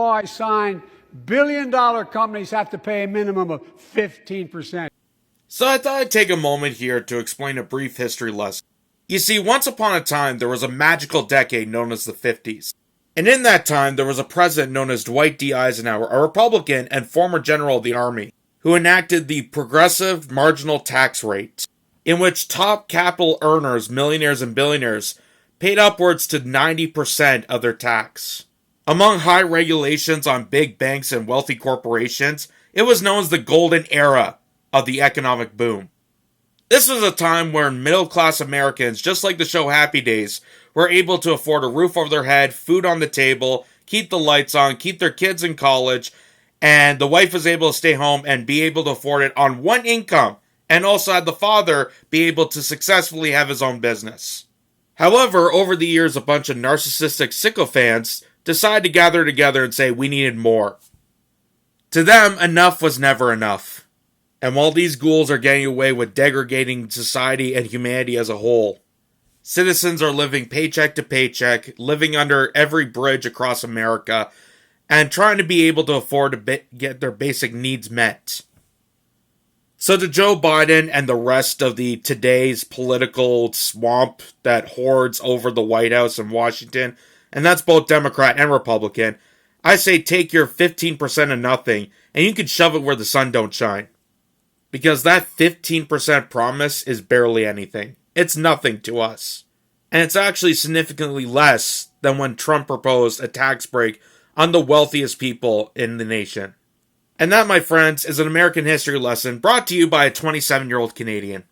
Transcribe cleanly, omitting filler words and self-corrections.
law I signed, billion-dollar companies have to pay a minimum of 15%. So I thought I'd take a moment here to explain a brief history lesson. You see, once upon a time, there was a magical decade known as the 50s. And in that time, there was a president known as Dwight D. Eisenhower, a Republican and former general of the Army, who enacted the progressive marginal tax rate, in which top capital earners, millionaires and billionaires, paid upwards to 90% of their tax. Among high regulations on big banks and wealthy corporations, it was known as the golden era of the economic boom. This was a time where middle-class Americans, just like the show Happy Days, were able to afford a roof over their head, food on the table, keep the lights on, keep their kids in college, and the wife was able to stay home and be able to afford it on one income, and also had the father be able to successfully have his own business. However, over the years, a bunch of narcissistic sycophants decided to gather together and say we needed more. To them, enough was never enough. And while these ghouls are getting away with degrading society and humanity as a whole, citizens are living paycheck to paycheck, living under every bridge across America, and trying to be able to afford to get their basic needs met. So to Joe Biden and the rest of the today's political swamp that hordes over the White House in Washington, and that's both Democrat and Republican, I say take your 15% of nothing and you can shove it where the sun don't shine. Because that 15% promise is barely anything. It's nothing to us. And it's actually significantly less than when Trump proposed a tax break on the wealthiest people in the nation. And that, my friends, is an American history lesson brought to you by a 27-year-old Canadian.